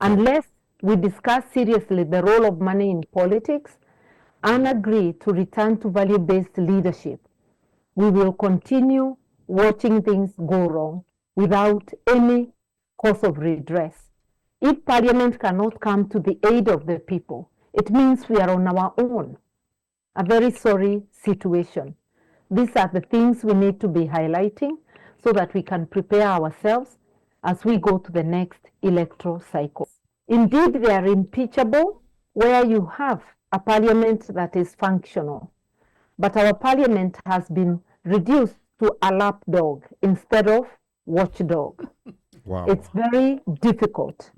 Unless we discuss seriously the role of money in politics and agree to return to value-based leadership, we will continue watching things go wrong without any cause of redress. If Parliament cannot come to the aid of the people, it means we are on our own. A very sorry situation. These are the things we need to be highlighting so that we can prepare ourselves as we go to the next electoral cycle. Indeed, they are impeachable where you have a parliament that is functional. But our parliament has been reduced to a lapdog instead of watchdog. Wow. It's very difficult.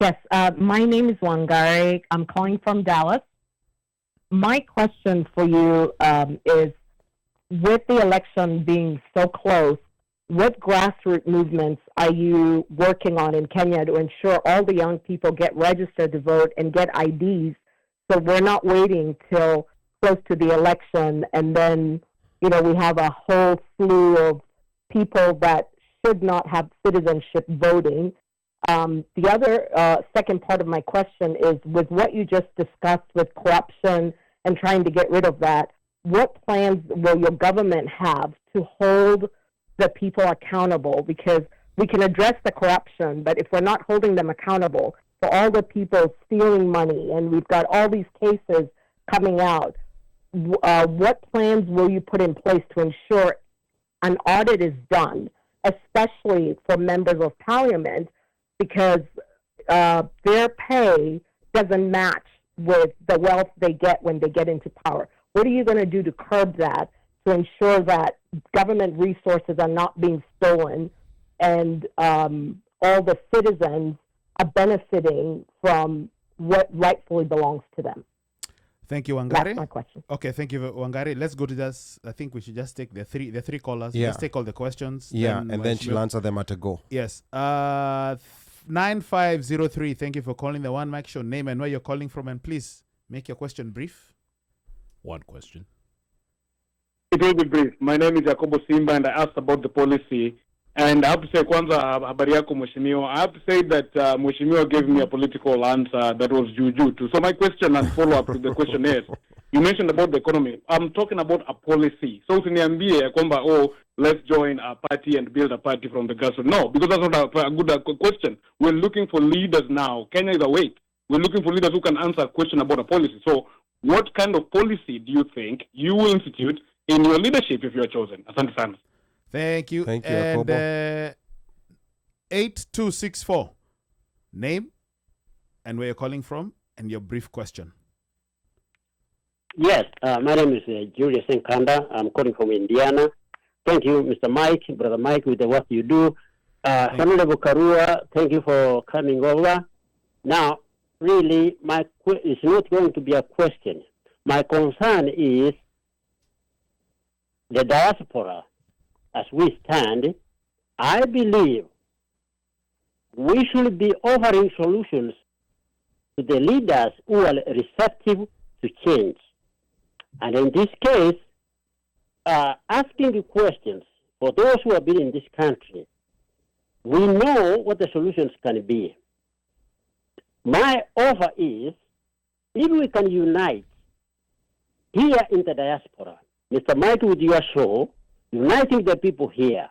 Yes, my name is Wangari. I'm calling from Dallas. My question for you is, with the election being so close, what grassroots movements are you working on in Kenya to ensure all the young people get registered to vote and get IDs, so we're not waiting till close to the election and then, we have a whole slew of people that should not have citizenship voting? The other second part of my question is, with what you just discussed with corruption and trying to get rid of that, what plans will your government have to hold the people accountable? Because we can address the corruption, but if we're not holding them accountable for all the people stealing money, and we've got all these cases coming out, what plans will you put in place to ensure an audit is done, especially for members of parliament, because their pay doesn't match with the wealth they get when they get into power? What are you going to do to curb that, to ensure that government resources are not being stolen and all the citizens are benefiting from what rightfully belongs to them? Thank you, Wangari. That's my question. Okay, thank you, Wangari. Let's go to this. I think we should just take the three callers. Yeah. Let's take all the questions. Yeah, and then she'll answer them at a go. Yes. 9503. Thank you for calling the One Mic Show. Name and where you're calling from, and please make your question brief. One question. It will be brief. My name is Jacobo Simba, and I asked about the policy. And I have to say, kwanza habari yako mheshimiwa. I have to say that mheshimiwa gave me a political answer that was juju too. So my question and follow-up to the question is, you mentioned about the economy. I'm talking about a policy. So usiniambie kwamba, let's join a party and build a party from the grassroots. No, because that's not a good question. We're looking for leaders now. Kenya is awake. We're looking for leaders who can answer a question about a policy. So what kind of policy do you think you will institute in your leadership if you are chosen? Asante sana. Thank you. Thank you, and Jacobo. 8264. Name and where you're calling from and your brief question. Yes, my name is Julius Nkanda. I'm calling from Indiana. Thank you, Mr. Mike, Brother Mike, with the work you do. Honorable Karua, thank you for coming over. Now, really, it's not going to be a question. My concern is the diaspora. As we stand, I believe we should be offering solutions to the leaders who are receptive to change. And in this case, asking questions for those who have been in this country, we know what the solutions can be. My offer is, if we can unite here in the diaspora, Mr. Mike, with your show, uniting the people here,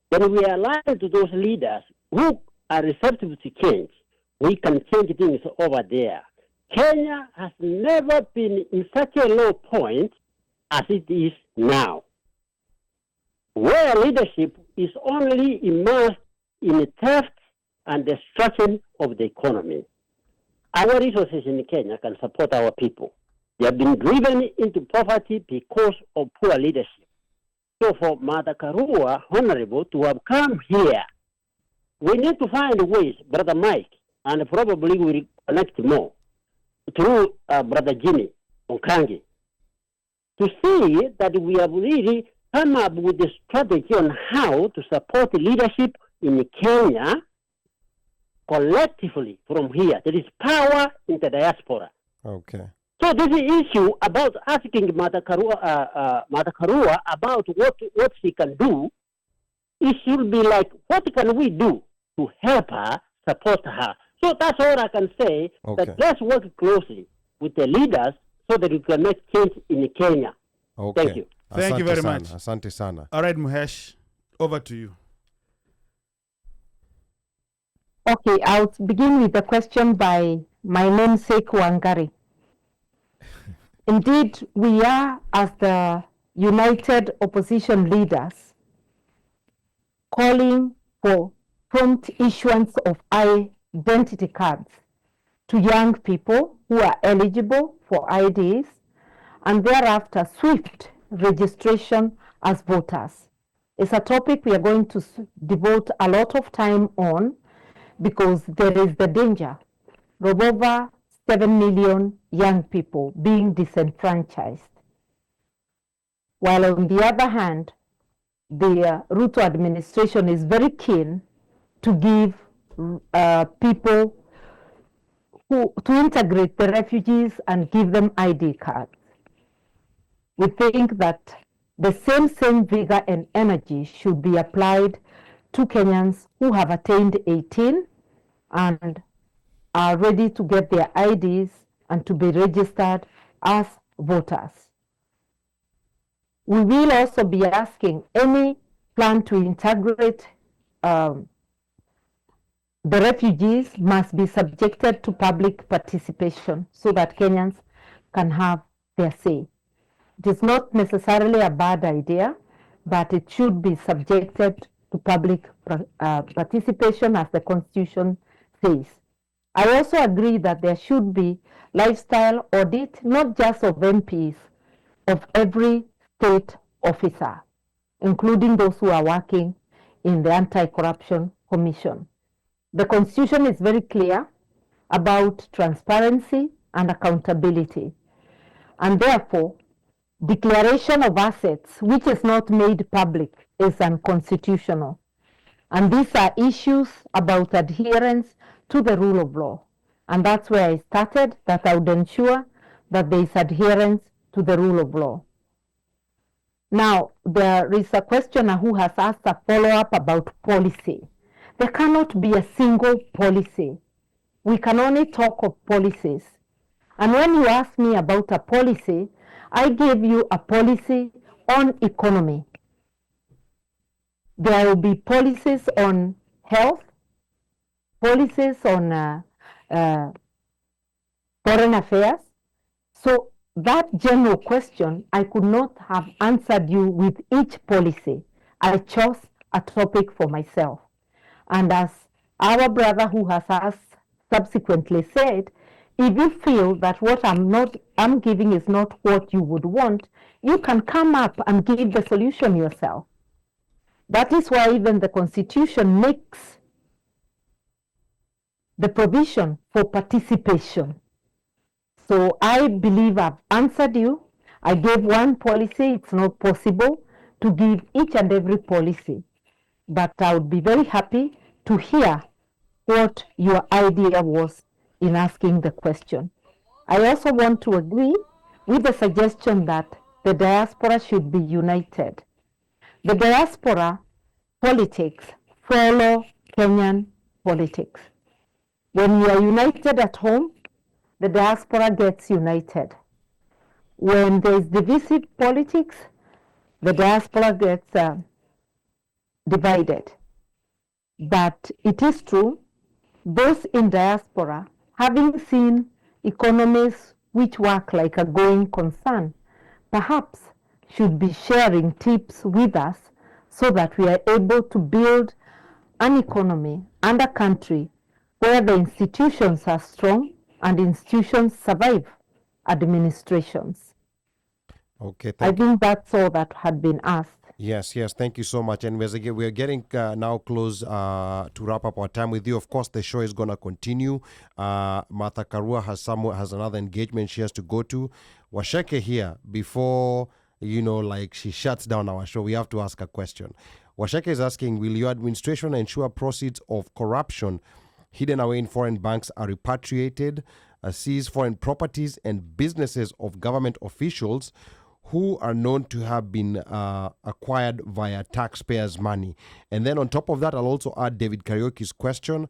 then we align to those leaders who are receptive to change. We can change things over there. Kenya has never been in such a low point as it is now, where leadership is only immersed in theft and destruction of the economy. Our resources in Kenya can support our people. They have been driven into poverty because of poor leadership. So for Mother Karua, Honorable, to have come here, we need to find ways, Brother Mike, and probably we'll connect more, through Brother Jimmy Onkangi, to see that we have really come up with a strategy on how to support leadership in Kenya collectively from here. There is power in the diaspora. Okay. So this issue about asking Mother Karua about what she can do, it should be like, what can we do to help her, support her? So that's all I can say, Okay. that let's work closely with the leaders so that we can make change in Kenya. Okay. Thank you. Thank you Asante very sana. much. Asante sana. All right, Muhesh, over to you. Okay, I'll begin with a question by my namesake Wangari. Indeed, we are, as the united opposition leaders, calling for prompt issuance of identity cards to young people who are eligible for IDs, and thereafter swift registration as voters. It's a topic we are going to devote a lot of time on, because there is the danger of over 7 million young people being disenfranchised. While on the other hand, the Ruto administration is very keen to give people to integrate the refugees and give them ID cards. We think that the same vigor and energy should be applied to Kenyans who have attained 18 and are ready to get their IDs and to be registered as voters. We will also be asking any plan to integrate the refugees must be subjected to public participation so that Kenyans can have their say. It is not necessarily a bad idea, but it should be subjected to public participation, as the Constitution says. I also agree that there should be lifestyle audit, not just of MPs, of every state officer, including those who are working in the Anti-Corruption Commission. The Constitution is very clear about transparency and accountability, and therefore, declaration of assets which is not made public is unconstitutional. And these are issues about adherence to the rule of law. And that's where I started, that I would ensure that there is adherence to the rule of law. Now, there is a questioner who has asked a follow-up about policy. There cannot be a single policy. We can only talk of policies. And when you ask me about a policy, I gave you a policy on economy. There will be policies on health, policies on foreign affairs. So that general question, I could not have answered you with each policy. I chose a topic for myself. And as our brother who has asked subsequently said, if you feel that what I'm giving is not what you would want, you can come up and give the solution yourself. That is why even the Constitution makes the provision for participation. So I believe I've answered you. I gave one policy. It's not possible to give each and every policy. But I would be very happy to hear what your idea was in asking the question. I also want to agree with the suggestion that the diaspora should be united. The diaspora politics follow Kenyan politics. When we are united at home, the diaspora gets united. When there is divisive politics, the diaspora gets divided. But it is true, those in diaspora, having seen economies which work like a going concern, perhaps should be sharing tips with us so that we are able to build an economy and a country where the institutions are strong and institutions survive administrations. Okay, I think that's all that had been asked. Yes, thank you so much. And we're getting now close to wrap up our time with you. Of course, the show is going to continue. Martha Karua has another engagement she has to go to. Washeke here, before, she shuts down our show, we have to ask a question. Washeke is asking, will your administration ensure proceeds of corruption hidden away in foreign banks are repatriated, seize foreign properties and businesses of government officials who are known to have been acquired via taxpayers' money. And then on top of that, I'll also add David Karaoke's question,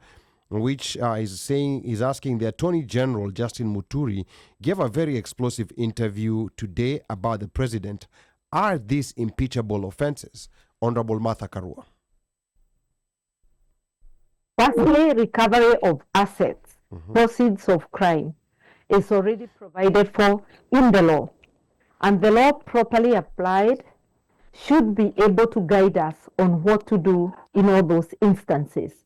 which is asking the Attorney General, Justin Muturi, gave a very explosive interview today about the president. Are these impeachable offenses? Honorable Martha Karua. Firstly, recovery of assets, proceeds of crime, is already provided for in the law. And the law properly applied should be able to guide us on what to do in all those instances.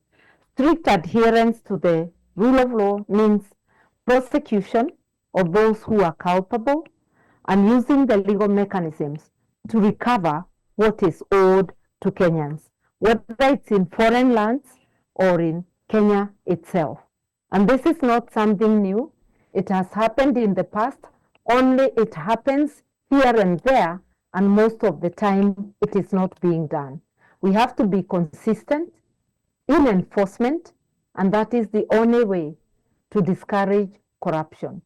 Strict adherence to the rule of law means prosecution of those who are culpable and using the legal mechanisms to recover what is owed to Kenyans, whether it's in foreign lands or in Kenya itself. And this is not something new. It has happened in the past, only it happens here and there, and most of the time it is not being done. We have to be consistent in enforcement, and that is the only way to discourage corruption.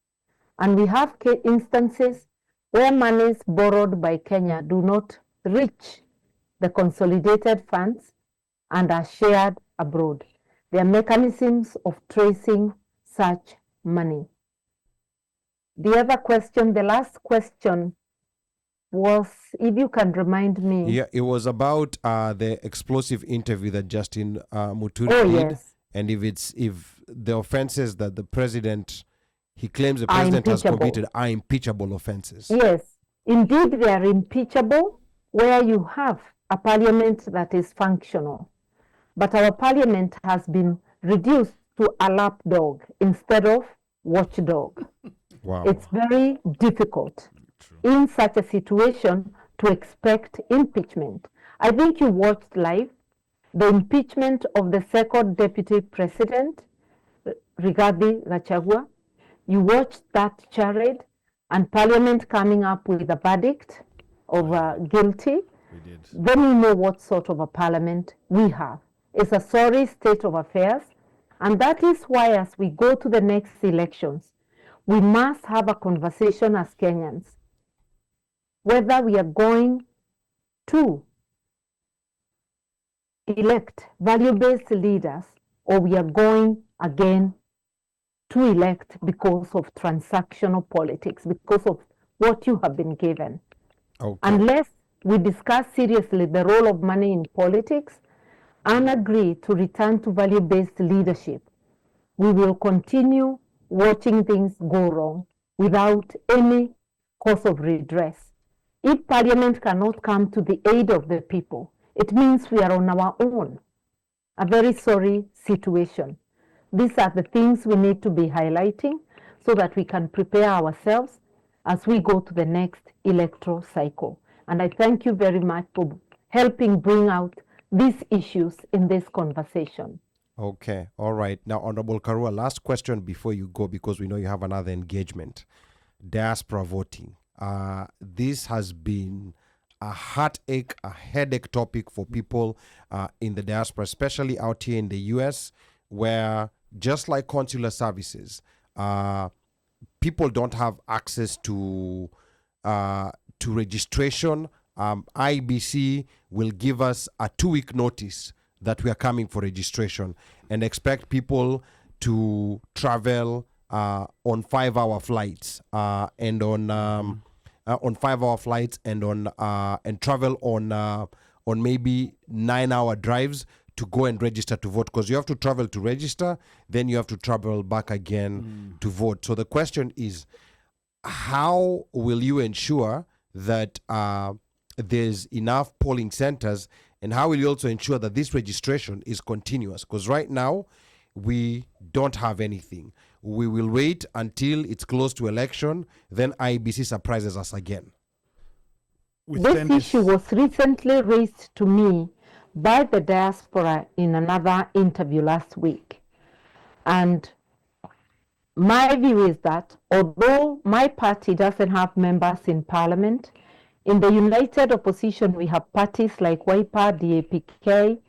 And we have instances where monies borrowed by Kenya do not reach the consolidated funds and are shared abroad. There are mechanisms of tracing such money. The other question, the last question was, if you can remind me. Yeah, it was about the explosive interview that Justin Muturi did. Yes. And if the offenses that the president, he claims the president has committed are impeachable offenses. Yes, indeed they are impeachable where you have a parliament that is functional. But our parliament has been reduced to a lapdog instead of watchdog. Wow. It's very difficult in such a situation to expect impeachment. I think you watched live the impeachment of the second deputy president, Rigathi Gachagua. You watched that charade and parliament coming up with a verdict of guilty. We did. Then you know what sort of a parliament we have. It's a sorry state of affairs. And that is why as we go to the next elections, we must have a conversation as Kenyans, whether we are going to elect value-based leaders or we are going again to elect because of transactional politics, because of what you have been given. Okay. Unless we discuss seriously the role of money in politics and agree to return to value-based leadership, we will continue watching things go wrong without any cause of redress. If Parliament cannot come to the aid of the people, it means we are on our own. A very sorry situation. These are the things we need to be highlighting so that we can prepare ourselves as we go to the next electoral cycle. And I thank you very much for helping bring out these issues in this conversation. Okay, all right. Now, Honorable Karua, last question before you go, because we know you have another engagement. Diaspora voting. This has been a heartache, a headache topic for people in the diaspora, especially out here in the U.S., where just like consular services, people don't have access to registration. IBC will give us a 2-week notice that we are coming for registration and expect people to travel on 5-hour flights and on 5-hour flights and travel on maybe 9-hour drives to go and register to vote, because you have to travel to register, then you have to travel back again to vote. So the question is, how will you ensure that there's enough polling centers, and how will you also ensure that this registration is continuous? Because right now, we don't have anything. We will wait until it's close to election, then IBC surprises us again. This issue was recently raised to me by the diaspora in another interview last week. And my view is that although my party doesn't have members in parliament, in the united opposition we have parties like WIPA, DAPK,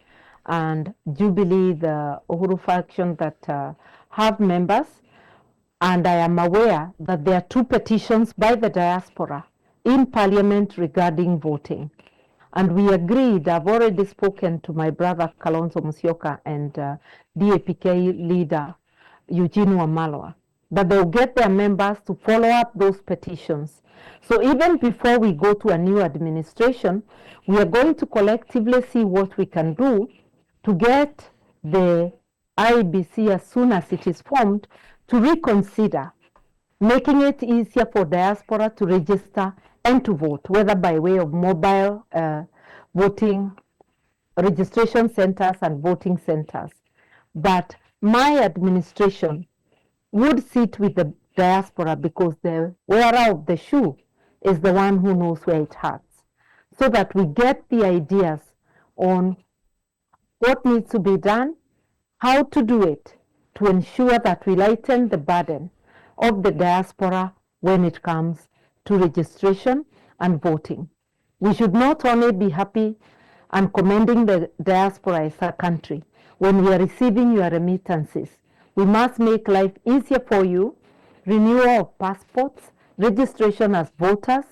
and Jubilee, the Uhuru faction that have members. And I am aware that there are 2 petitions by the diaspora in Parliament regarding voting. And we agreed, I've already spoken to my brother Kalonzo Musyoka and DAPK leader Eugene Wamalwa, that they'll get their members to follow up those petitions. So even before we go to a new administration, we are going to collectively see what we can do to get the IBC as soon as it is formed to reconsider, making it easier for diaspora to register and to vote, whether by way of mobile voting registration centers and voting centers. But my administration would sit with the diaspora because the wearer of the shoe is the one who knows where it hurts, so that we get the ideas on what needs to be done, how to do it, to ensure that we lighten the burden of the diaspora when it comes to registration and voting. We should not only be happy and commending the diaspora as a country when we are receiving your remittances. We must make life easier for you, renewal of passports, registration as voters,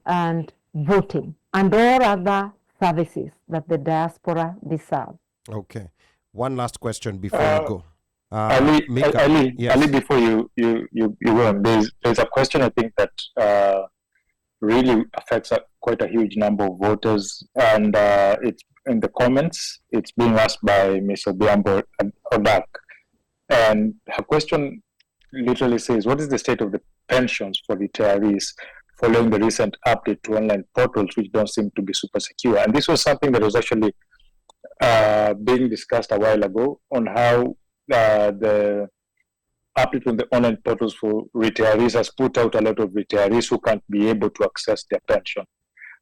and voting, and all other services that the diaspora deserve. Okay. One last question before you go. Ali, yes. Ali, before you go on, there's a question I think that really affects quite a huge number of voters, and it's in the comments. It's being asked by Ms. Obiambo Odak, and her question literally says, "What is the state of the pensions for retirees following the recent update to online portals, which don't seem to be super secure?" And this was something that was actually being discussed a while ago on how the update on the online portals for retirees has put out a lot of retirees who can't be able to access their pension.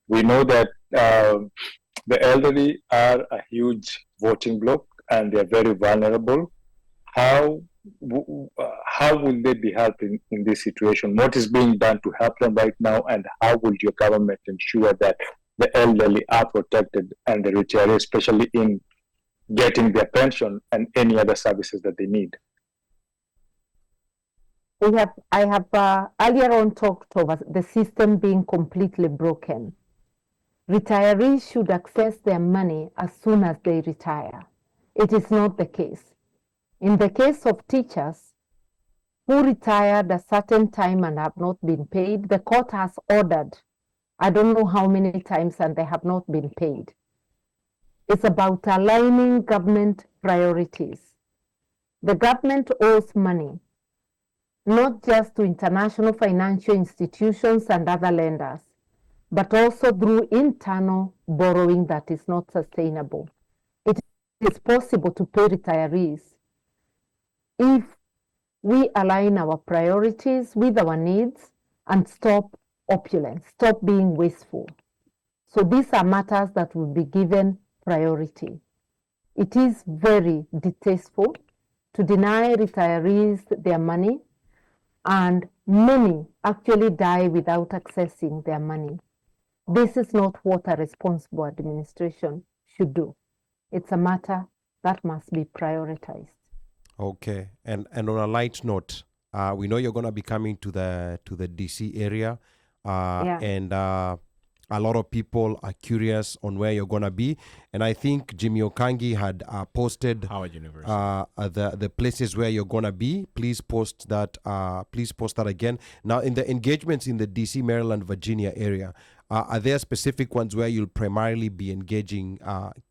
We know that the elderly are a huge voting bloc and they're very vulnerable. How will they be helped in this situation? What is being done to help them right now, and how will your government ensure that the elderly are protected and the retirees, especially in getting their pension and any other services that they need? I have earlier on talked about the system being completely broken. Retirees should access their money as soon as they retire. It is not the case. In the case of teachers who retired a certain time and have not been paid, the court has ordered, I don't know how many times, and they have not been paid. It's about aligning government priorities. The government owes money, not just to international financial institutions and other lenders, but also through internal borrowing that is not sustainable. It is possible to pay retirees if we align our priorities with our needs and stop opulence, stop being wasteful. So these are matters that will be given priority. It is very distasteful to deny retirees their money, and many actually die without accessing their money. This is not what a responsible administration should do. It's a matter that must be prioritized. Okay, and on a light note, we know you're going to be coming to the DC area, and a lot of people are curious on where you're going to be, and I think Jimmy Okangi had posted Howard University. the places where you're going to be. Please post that. Please post that again. Now, in the engagements in the DC, Maryland, Virginia area, are there specific ones where you'll primarily be engaging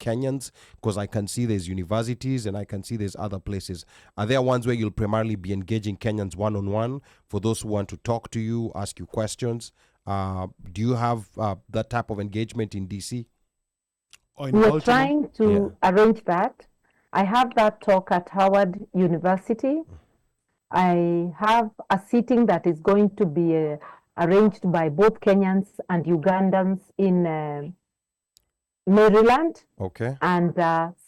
Kenyans? Because I can see there's universities and I can see there's other places. Are there ones where you'll primarily be engaging Kenyans one-on-one for those who want to talk to you, ask you questions? Do you have that type of engagement in DC? We're trying to arrange that. I have that talk at Howard University. I have a sitting that is going to be arranged by both Kenyans and Ugandans in Maryland. Okay. And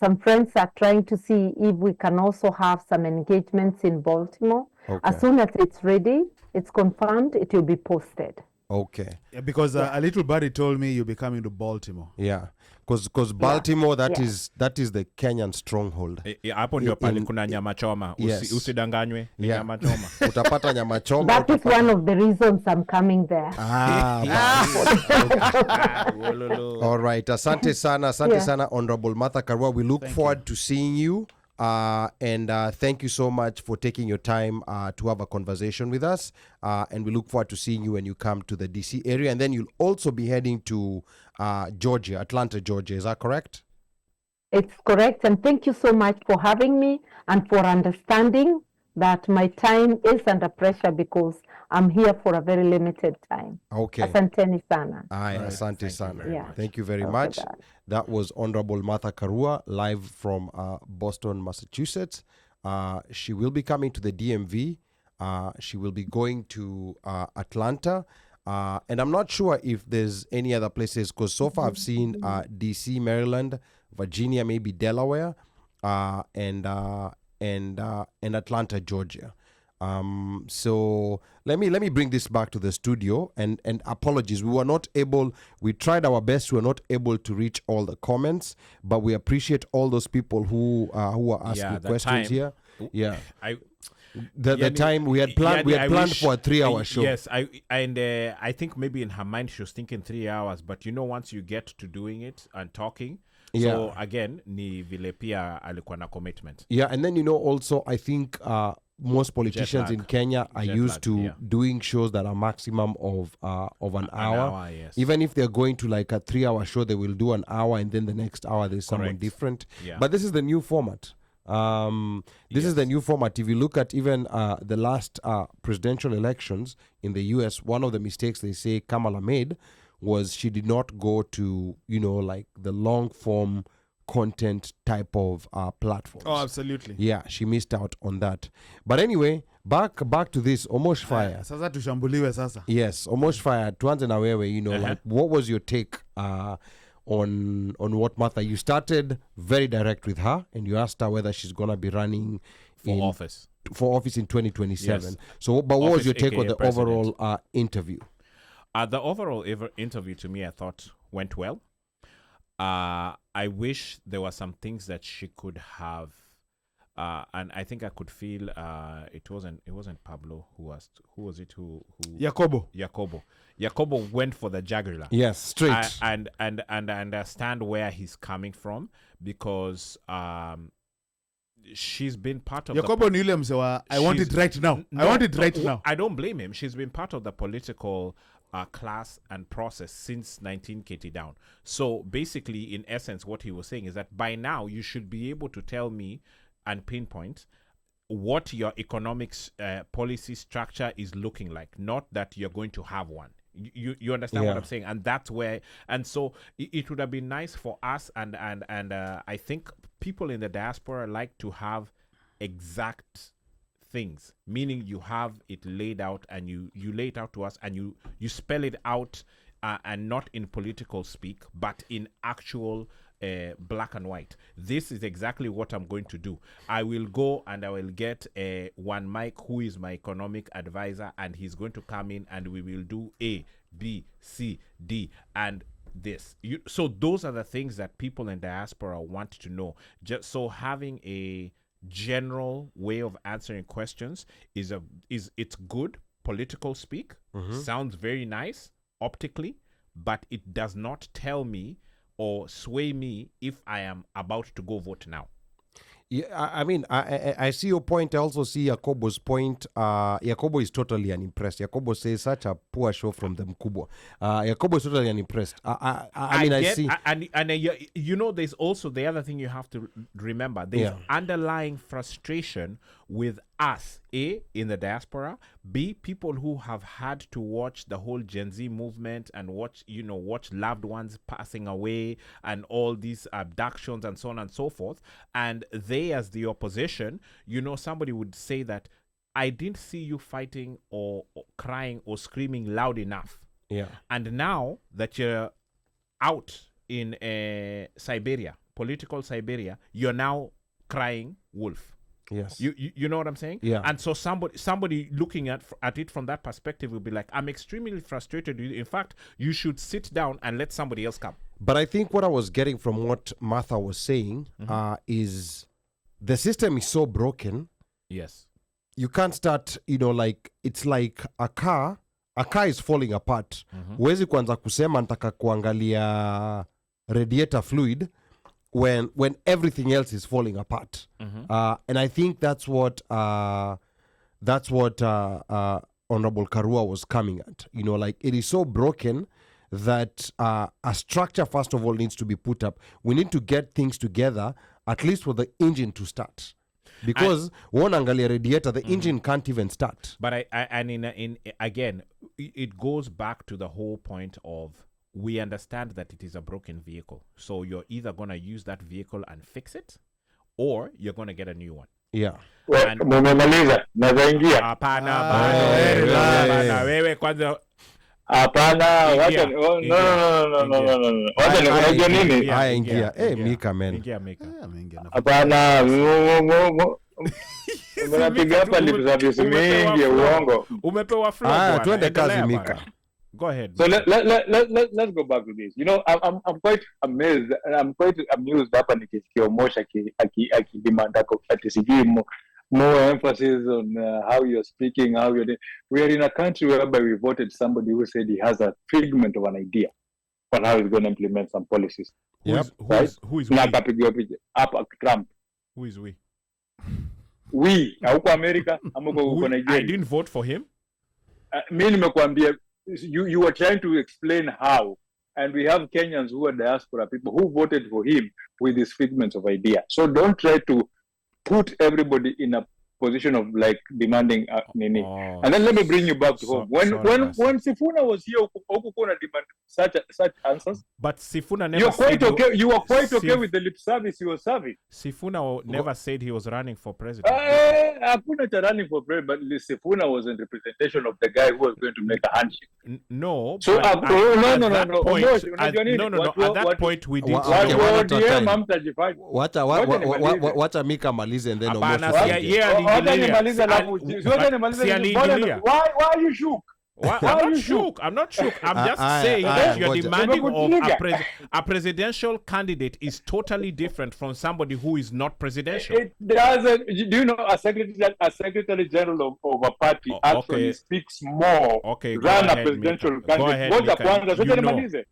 some friends are trying to see if we can also have some engagements in Baltimore. Okay. As soon as it's ready, it's confirmed, it will be posted. Okay. Yeah, because a little buddy told me you'll be coming to Baltimore. Yeah. Because Baltimore, that Yeah. is the Kenyan stronghold. Hapo ndio pale kuna nyama choma. Yes. Usidanganywe ni Yeah. nyama choma. Utapata nyama choma. That is one of the reasons I'm coming there. All right. Asante sana, Honorable Martha Karua. We look forward to seeing you. And thank you so much for taking your time to have a conversation with us. And we look forward to seeing you when you come to the DC area. And then you'll also be heading to Georgia, Atlanta, Georgia. Is that correct? It's correct. And thank you so much for having me and for understanding that my time is under pressure because I'm here for a very limited time. Okay. Asanteni sana. Asante sana. Yeah. Thank you very Okay, much. bye. That was Honorable Martha Karua, live from Boston, Massachusetts. She will be coming to the DMV. She will be going to Atlanta. And I'm not sure if there's any other places, because so far I've seen DC, Maryland, Virginia, maybe Delaware, and Atlanta, Georgia. So let me bring this back to the studio, and apologies, we tried our best. We were not able to reach all the comments, but we appreciate all those people who are asking questions here. Yeah. The time we had planned for a 3-hour show. Yes, I think maybe in her mind she was thinking 3 hours, but once you get to doing it and talking, so again ni vile pia alikuwa na commitment. Yeah, and then also I think most politicians in Kenya are used to doing shows that are maximum of an hour. Yes. Even if they're going to like a 3-hour show, they will do an hour, and then the next hour there's someone different. Yeah. But this is the new format. This is the new format. If you look at even the last presidential elections in the US, one of the mistakes they say Kamala made was she did not go to, like the long form content type of platforms. Oh, absolutely. Yeah, she missed out on that. But anyway, back to this Omosh Fire. Sasa tushambuliwe sasa. Yes, Omosh Fire. Tuanze na wewe, like what was your take on what Martha? You started very direct with her, and you asked her whether she's gonna be running for office in 2027. Yes. So, but what was your take on the president. overall interview? The overall interview to me, I thought went well. I wish there were some things that she could have, and I think I could feel it wasn't Pablo who asked. Who was it? Who? Jacobo went for the jugular. Yes, straight. And I understand where he's coming from, because she's been part of Jacobo ni yule msewa, I want it right now. I want it right now. I don't blame him. She's been part of the political class and process since 1980 down. So basically, in essence, what he was saying is that by now you should be able to tell me and pinpoint what your economics policy structure is looking like, not that you're going to have one. You understand what I'm saying? And that's where, and so it would have been nice for us, and I think people in the diaspora like to have exact things, meaning you have it laid out, and you lay it out to us, and you spell it out, and not in political speak, but in actual black and white. This is exactly what I'm going to do. I will go and I will get one Mike, who is my economic advisor, and he's going to come in, and we will do A, B, C, D, and this. So those are the things that people in diaspora want to know. Just so having a general way of answering questions is it's good political speak, sounds very nice optically, but it does not tell me or sway me if I am about to go vote now. Yeah, I mean, I see your point. I also see Jacobo's point. Jacobo is totally unimpressed. Jacobo says such a poor show from the Mkubwa. Jacobo is totally unimpressed. I see. And there's also the other thing you have to remember. There's underlying frustration with us, A, in the diaspora, B, people who have had to watch the whole Gen Z movement and watch loved ones passing away and all these abductions and so on and so forth. And they, as the opposition, somebody would say that I didn't see you fighting or crying or screaming loud enough. Yeah. And now that you're out in Siberia, political Siberia, you're now crying wolf. Yes. You know what I'm saying? Yeah. And so somebody looking at it from that perspective will be like, I'm extremely frustrated. In fact, you should sit down and let somebody else come. But I think what I was getting from what Martha was saying is the system is so broken. Yes. You can't start, like, it's like a car is falling apart. Huwezi kuanza kusema nataka kuangalia radiator fluid when everything else is falling apart. And I think that's what Honorable Karua was coming at. Like, it is so broken that a structure, first of all, needs to be put up. We need to get things together, at least for the engine to start. Because one angalia radiator, the engine can't even start. But again, it goes back to the whole point of, we understand that it is a broken vehicle. So you're either going to use that vehicle and fix it, or you're going to get a new one. Yeah. Mmemaliza, naweza ingia? Hapana, wewe kwanza. Hapana, wacha no. Wacha unajua nini? Haya, ingia. Mika man. Ingia Mika. Hapana, unapiga hapa lip service mingi uongo. Umepewa flow bwana. Twende kazi Mika. Go ahead. So let's go back to this. I'm quite amazed. I'm quite amused hapa nikisikia Omosha akidemanda ati sijui more emphasis on how you're speaking, how you're doing. We are in a country whereby we voted somebody who said he has a figment of an idea on how he's going to implement some policies. Who is we? Trump. Who is we? We. Huko America, huko Nigeria. I didn't vote for him. Mimi nimekuambia, you were trying to explain how, and we have Kenyans who are diaspora people who voted for him with his figments of idea. So don't try to put everybody in a position of like demanding nini. And then let me bring you back to home. When Sifuna was here, Okukuna demand such answers. But Sifuna never. You were quite okay with the lip service you were serving. Sifuna never said he was running for president. Hakuna cha running for president, but Sifuna was in representation of the guy who was going to make a handshake. No. So no. At that point, we did. Wacha Mika malize and then Why are you shook? I'm not shook. I'm just saying that you're demanding of a presidential candidate is totally different from somebody who is not presidential. It doesn't. Do you know a secretary general of a party actually speaks more than a presidential candidate?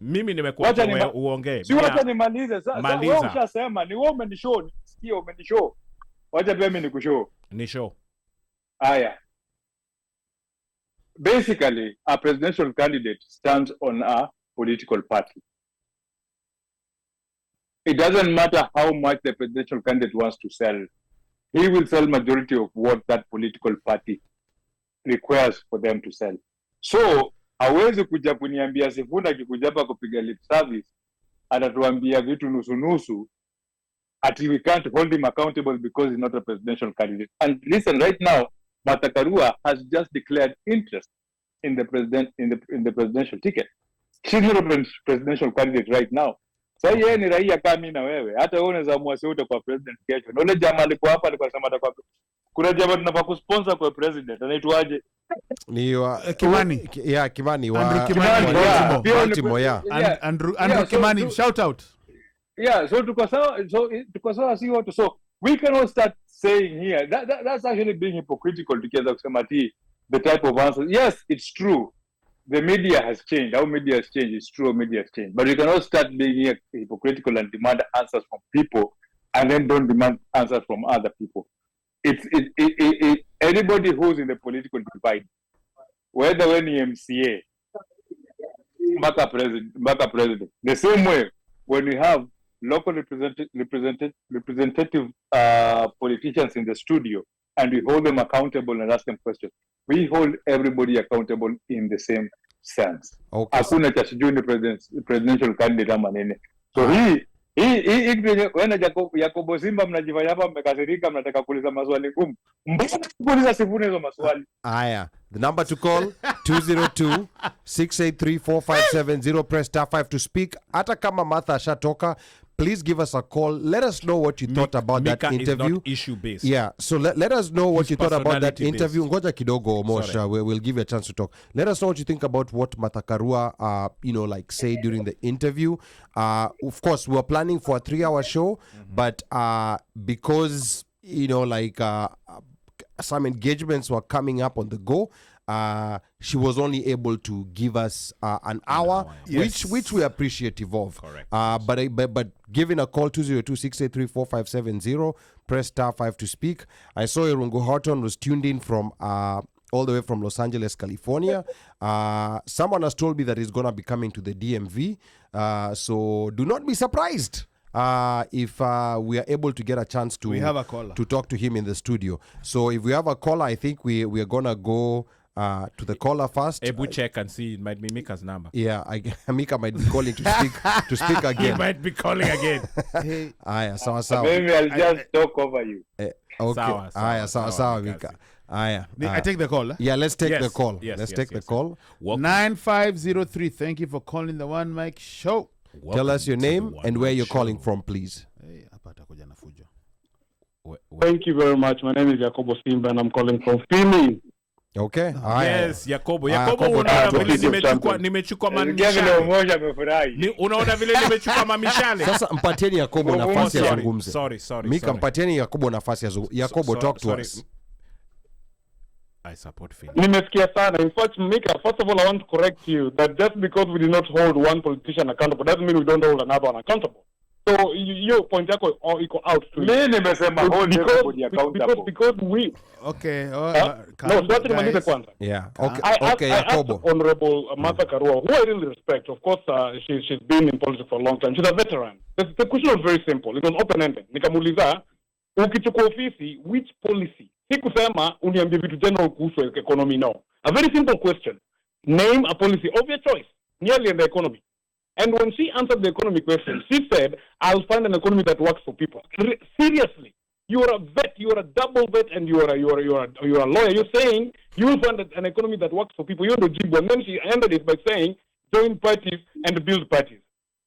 Mimi nimekuwa uongee. Si wacha nimalize. Sasa wewe ushasema ni wewe umenishow, sikia umenishow. Wacha pia mimi nikushow. Ni show. Aya. Basically, a presidential candidate stands on a political party. It doesn't matter how much the presidential candidate wants to sell. He will sell majority of what that political party requires for them to sell. So, hawezi kuja kuniambia Sifuna akikuja hapa kupiga lip service, atatuambia vitu nusu ati we can't hold him accountable because he's not a presidential candidate. And listen, right now, Martha Karua has just declared interest in the presidential ticket. She's not a presidential candidate right now. So yeye ni raia kama mimi na wewe. Hata wewe unaweza muasi wote kwa president kesho. Na ule jamaa alikuwa hapa alikuwa anasema atakuwa kuna jamaa tunafaa kusponsor kwa president. Anaitwaje? Ni Kimani. Kimani wa Baltimore. Andrew Kimani, shout out. Yeah, so tuko sawa si wote. So we cannot start saying here that's actually being hypocritical because the type of answers. Yes, it's true. The media has changed. Our media has changed. It's true, media has changed. But we cannot start being here hypocritical and demand answers from people and then don't demand answers from other people. It's anybody who's in the political divide, whether when MCA, Maka president. The same way when we have local representative politicians in the studio and we hold them accountable and ask them questions. We hold everybody accountable in the same sense. Hakuna cha sijui ni presidential candidate ama nini. So hii wena Jacobo Simba mnajifanya hapa mmekasirika mnataka kuuliza maswali ngumu. Mbona kuuliza Sifuna hizo maswali? Aya, the number to call 202-683-4570, press star 5 to speak. Hata kama Martha ashatoka, please give us a call. Let us know what you thought about that Mika interview. is not issue-based. Yeah, so let us know what His you thought about that personality-based. interview. Ngoja kidogo, Mosha. Sorry. We'll give you a chance to talk. Let us know what you think about what Martha Karua, said during the interview. Of course, we were planning for a 3-hour show, but because some engagements were coming up on the go, she was only able to give us an hour, Yes. which we are appreciative of. Correct. But giving a call 202-683-4570, press *5 to speak. I saw Irungu Horton was tuned in from all the way from Los Angeles, California. Someone has told me that he's gonna be coming to the DMV, so do not be surprised if we are able to get a chance to We have a caller. to talk to him in the studio. So if we have a caller, I think we are gonna go to the caller first. Ebu check and see. It might be Mika's number. Yeah, Mika might be calling to speak He again. might be calling again. Hey, Aya, sawa. Maybe I'll just talk over you. Okay. Sawa, Aya, sawa, Mika. Mika. Aya. I take the call. Yeah, let's take Yes, the call. yes, Let's yes, take yes. the call. Welcome, 9503. Thank you for calling the One Mic Show. Tell us your welcome to name the and One where Mic you're Show. calling from, please. Hey, hapa atakuja na fujo. Thank you very much. My name is Jacobo Simba and I'm calling from Philly. Okay. Aya. Yes, Yakobo. Yakobo, Unaona talk vile to nimechukua Nasikia vile mamishale. Umoja amefurahi. Unaona vile nimechukua mamishale. Sasa mpatieni Yakobo nafasi sorry, azungumze. sorry. Mika, mpatieni Yakobo nafasi azungumze. Yakobo, talk to us. I support Philly. Nimesikia sana. In fact, Mika, first of all, I want to correct you that just because we did not hold one politician accountable doesn't mean we don't hold another one accountable. So your point yako iko out to Mimi nimesema hold everybody accountable. because we Okay. swati nimalize kwanza. Yeah. I Okay, asked Yakobo. Honorable Martha Karua, who I really respect. Of course, she's been in politics for a long time. She's a veteran. The question was very simple. It was open-ended. Nikamuuliza, ukichukua ofisi, which policy? Sikusema uniambie vitu general kuhusu economy, no. A very simple question. Name a policy of your choice, nearly in the economy. And when she answered the economy question, she said, I'll find an economy that works for people. Seriously. You are a vet, you are a double vet, and you are a lawyer. You're saying you will find an economy that works for people. You're the Jibo. And then she ended it by saying, join parties and build parties.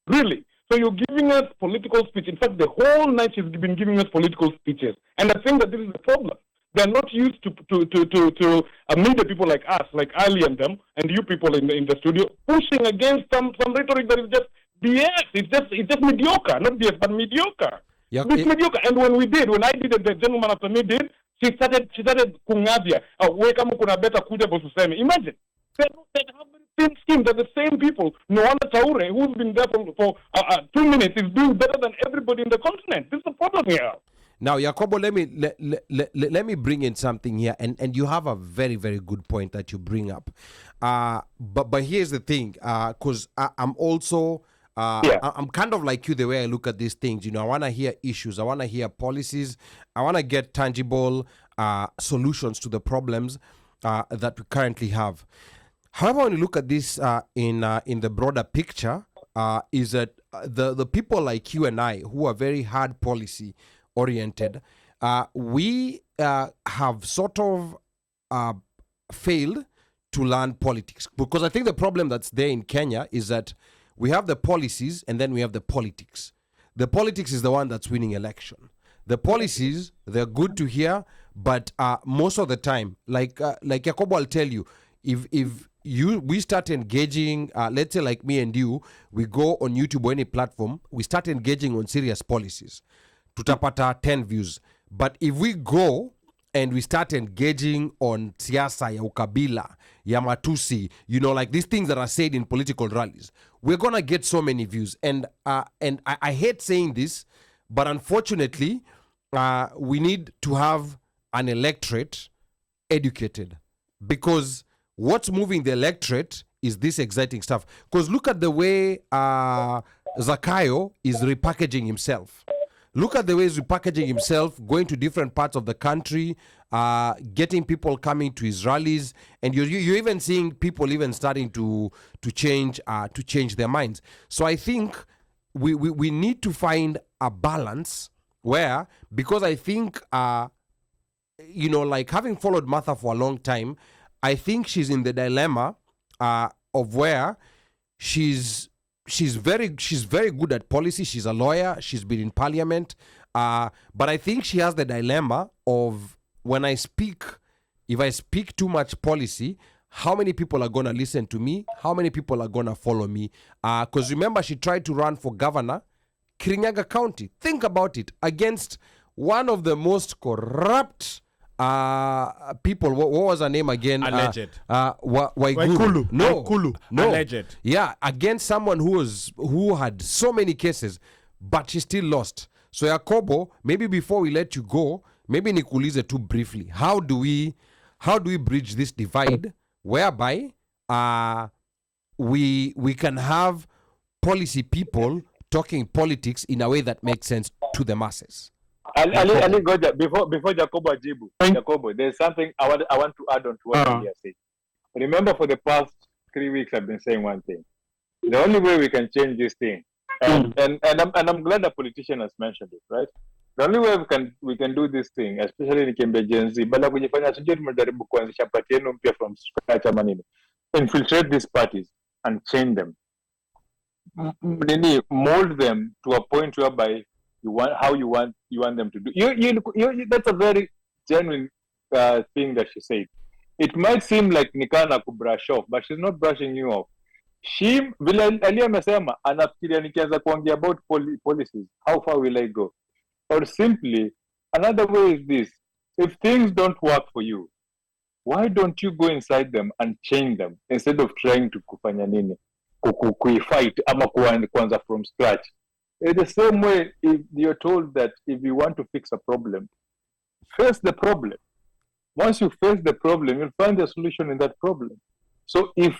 Really? So you're giving us political speech. In fact, the whole night she's been giving us political speeches. And I think that this is the problem. They're not used to media people like us, like Ali and them, and you people in the studio, pushing against some rhetoric that is just BS. It's just mediocre, not BS, but mediocre. It's mediocre. And when I did it, the gentleman after me did, she started kungavia. We kama kuna better kuja bosuseme. Imagine. They have the same scheme. They're the same people. Nwanda Taure, who's been there for 2 minutes, is doing better than everybody in the continent. This is the problem here. Now, Jacobo, let me bring in something here, and you have a very, very good point that you bring up. But here's the thing, because I'm also I'm kind of like you the way I look at these things. You know, I want to hear issues, I want to hear policies, I want to get tangible solutions to the problems that we currently have. However, when you look at this in the broader picture, is that the people like you and I who are very hard policy oriented, we have sort of failed to learn politics, because I think the problem that's there in Kenya is that we have the policies and then we have the politics. The politics is the one that's winning election. The policies, they're good to hear, but most of the time, like Jacobo, I'll tell you, if we start engaging, let's say like me and you, we go on YouTube or any platform, we start engaging on serious policies. Tutapata 10 views. But if we go and we start engaging on siasa ya ukabila, ya matusi, you know, like these things that are said in political rallies, we're gonna get so many views. And I hate saying this, but unfortunately, we need to have an electorate educated, because what's moving the electorate is this exciting stuff. Because look at the way Zakayo is repackaging himself. Look at the way he's repackaging himself, going to different parts of the country, getting people coming to his rallies, and you're even seeing people even starting to change their minds. So I think we need to find a balance where, because I think you know, like having followed Martha for a long time, I think she's in the dilemma of where she's she's very good at policy. She's a lawyer. She's been in parliament. But I think she has the dilemma of when I speak, if I speak too much policy, how many people are going to listen to me? How many people are going to follow me? Because remember, she tried to run for governor, Kirinyaga County. Think about it. Against one of the most corrupt people. What was her name again? Alleged. Waiguru. No. Alleged. Yeah, against someone who had so many cases, but she still lost. So Yakobo, maybe before we let you go, maybe nikuulize too briefly. How do we bridge this divide whereby we can have policy people talking politics in a way that makes sense to the masses? Ali Goja, before Jacobo ajibu, Jacobo, there's something I want to add on to what you are saying. Remember, for the past 3 weeks, I've been saying one thing. The only way we can change this thing, and I'm glad the politician has mentioned it, right? The only way we can do this thing, especially in Kembe Gen Z, bala kujifanya sijui tumejaribu kuanzisha party yenu mpya from scratch ama nini. Infiltrate these parties and change them. Mold them to a point whereby you want them to do. You that's a very genuine thing that she said. It might seem like nikana kubrush off, but she's not brushing you off. She vile Ali amesema anafikiria nikianza kuongea about policies, how far will I go? Or simply, another way is this: if things don't work for you, why don't you go inside them and change them instead of trying to kufanya nini kuifight ama kuanza from scratch? In the same way, if you're told that if you want to fix a problem, face the problem. Once you face the problem, you'll find a solution in that problem. So if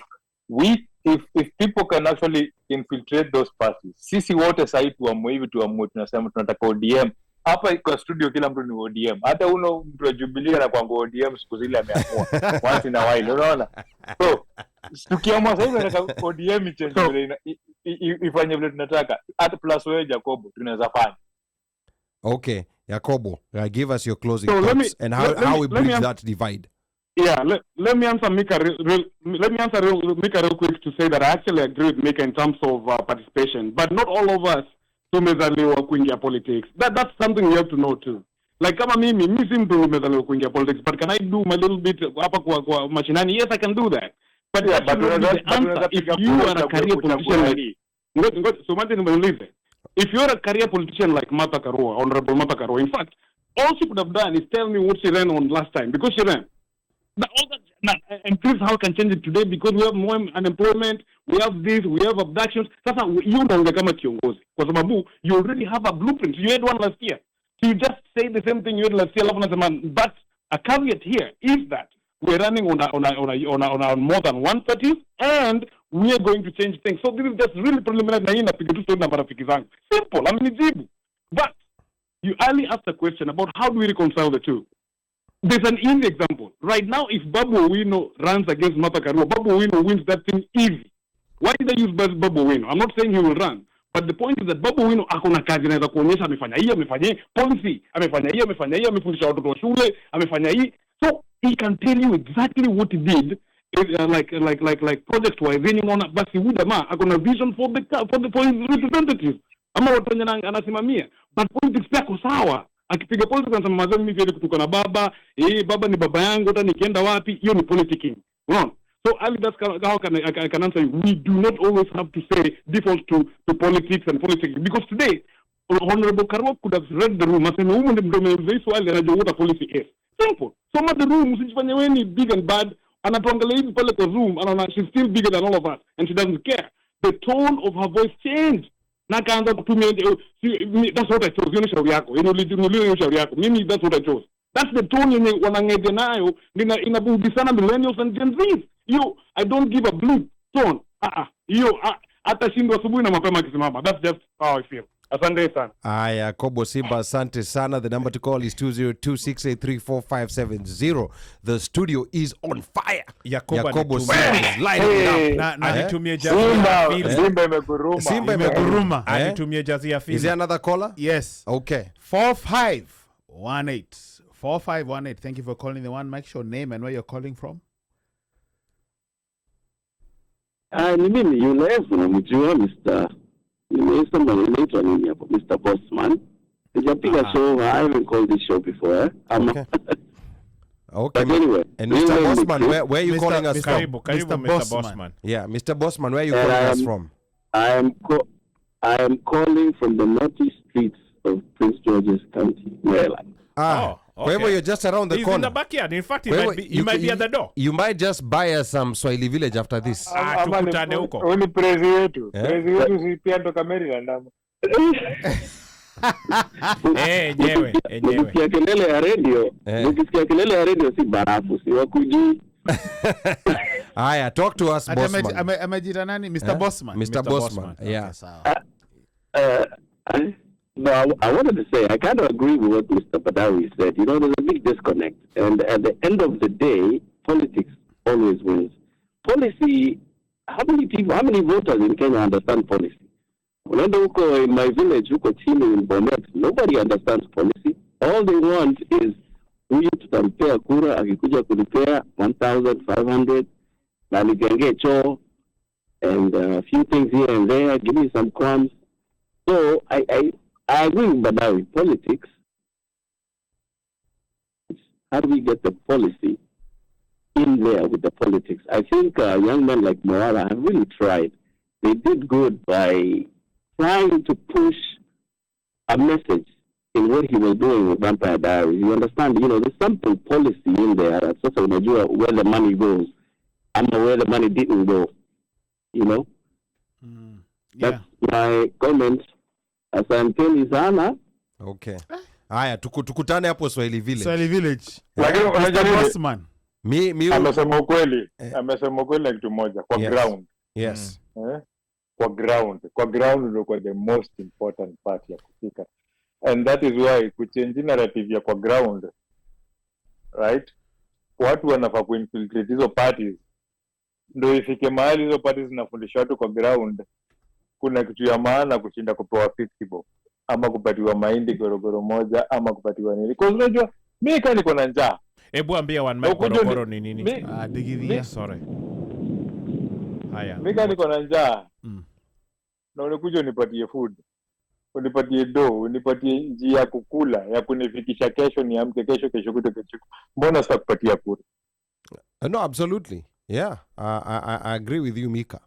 people can actually infiltrate those parties, sisi wote sahi tuamue hivi tunasema tunataka ODM. Hapa kwa studio kila mtu ni ODM. Hata uno mtu wa Jubilee na kwa ODM siku zile ameamua once in a while, unaona? So tukiamua sasa tunataka ODM change ifanye vile tunataka, hata plus wewe Jacobo tunaweza fanya. Okay, Jacobo, give us your closing thoughts and how we bridge that divide. Yeah, let me answer Mika real quick to say that I actually agree with Mika in terms of participation, but not all of us tumezaliwa kuingia politics. That's something you have to know too. Like kama mimi si mtu nimezaliwa kuingia politics, but can I do my little bit hapa kwa mashinani? Yes, I can do that. But yeah, but if you are a career politician if you're a career politician like Martha Karua, Honorable Martha Karua, in fact, all she could have done is tell me what she ran on last time, because she ran. But all that, and this how can change it today, because we have more unemployment, we have this, we have abductions. Sasa you don't kama kiongozi, kwa sababu you already have a blueprint. You had one last year, so you just say the same thing you had last year. But a caveat here is that we're running on more than one party, and we are going to change things. So this is just really preliminary. Na hii napiga tu story na marafiki zangu. Simple, amenijibu. But you only asked a question about how do we reconcile the two. There's an easy example. Right now, if Babu Owino runs against Martha Karua, Babu Owino wins that thing easy. Why did I use Babu Owino? I'm not saying he will run. But the point is that Babu Owino akona kazi anaweza kuonyesha amefanya hii, amefanya hii, policy, amefanya hii, amefundisha watoto wa shule, amefanya hii. So he can tell you exactly what he did, like project wise. Then unaona basi huyu jamaa akona vision for his representatives. Ama watu wenye anasimamia. But politics pia kwa sawa. Akipiga politics anasema mazao mimi vile kutoka na baba, baba ni baba yangu, hata nikienda wapi, hiyo ni politicking. Unaona? So Ali, that's how I can answer you. We do not always have to say default to politics and politics, because today Honorable Karua could have read the room. Asema huyu ndio mzee swali anajua what policy is. Simple. So much the room, usijifanye wewe ni big and bad. Anatuangalia hivi pale kwa Zoom, anaona she's still bigger than all of us, and she doesn't care. The tone of her voice changed. Na kaanza kutumia, that's what I chose. Hiyo ni shauri yako. Hiyo shauri yako. Mimi that's what I chose. That's the tone yenye wanang'eja nayo, inaburudi sana millennials and Gen Zs. I don't give a blue tone. Hiyo hata shindwa asubuhi na mapema kisimama. That's just how I feel. Asante sana. Aya, Kobo Simba, asante sana. The number to call is 202-683-4570. The studio is on fire. Yakobo Simba is lighting up. Anitumie jazi ya fili. Simba imeguruma. Anitumie jazi ya fili. Is there another caller? Yes. Okay. 4518. 4518. Thank you for calling the One Mic Show. Name and where you're calling from. Ni mimi yule unamjua Mr. Inaitwa nini hapo? Mr. Bossman. Sijapiga show. I haven't called this show before. Okay. But anyway, and Mr. Bossman, where are you calling us from? Karibu, Mr. Bossman. Yeah, Mr. Bossman, where are you calling us from? I am calling from the northeast streets of Prince George's County, Maryland. Kwa hivyo you're just around the He's corner. in the backyard. In fact, he might be at the door. You might just buy us some Swahili village after this. Tukutane huko. Huyu ni prezi wetu. Prezi wetu si pia toka Maryland ama. Enyewe. Ukisikia kelele ya radio si barafu, si wakuji. Aya, talk to us, Bossman. Amejita nani? Mr. Bossman. Mr. Bossman. Yeah. No, I wanted to say, I kind of agree with what Mr. Badawi said. You know, there's a big disconnect. And at the end of the day, politics always wins. Policy, how many voters in Kenya understand policy? Unaenda huko in my village, huko chini in Bomet, nobody understands policy. All they want is, huyu tutampea kura, akikuja kunipea 1,500, na nijengee choo, and a few things here and there, give me some crumbs. So, I agree with Badawi. Politics, how do we get the policy in there with the politics? I think young men like Moala have really tried. They did good by trying to push a message in what he was doing with Vampire Diaries. You understand? You know, there's something policy in there that's sort of where the money goes and where the money didn't go. You know? That's my comment. Asanteni sana. Okay. Haya, tukutane hapo Swahili Village. Swahili Village. Lakini unajua Bossman. Amesema ukweli. Amesema ukweli na kitu moja kwa ground. Yes. Kwa ground ndio kwa the most important part ya kufika. And that is why kuchange narrative ya kwa ground, right? Watu wanafaa kuinfiltrate hizo parties. Ndio ifike mahali hizo parties zinafundisha watu kwa ground. Kuna kitu ya maana kushinda kupewa 50 bob ama kupatiwa mahindi gorogoro moja ama kupatiwa nini. Kwa unajua mimi kama niko na njaa. Hebu ambia gorogoro ni nini? Digidhia. Sorry. Haya. Mimi kama niko na njaa. Na unakuja unipatie food. Unipatie dough, unipatie njia ya kukula, ya kunifikisha kesho niamke kesho kesho. Mbona sitakupatia kura? No, absolutely. Yeah. I agree with you, Mika.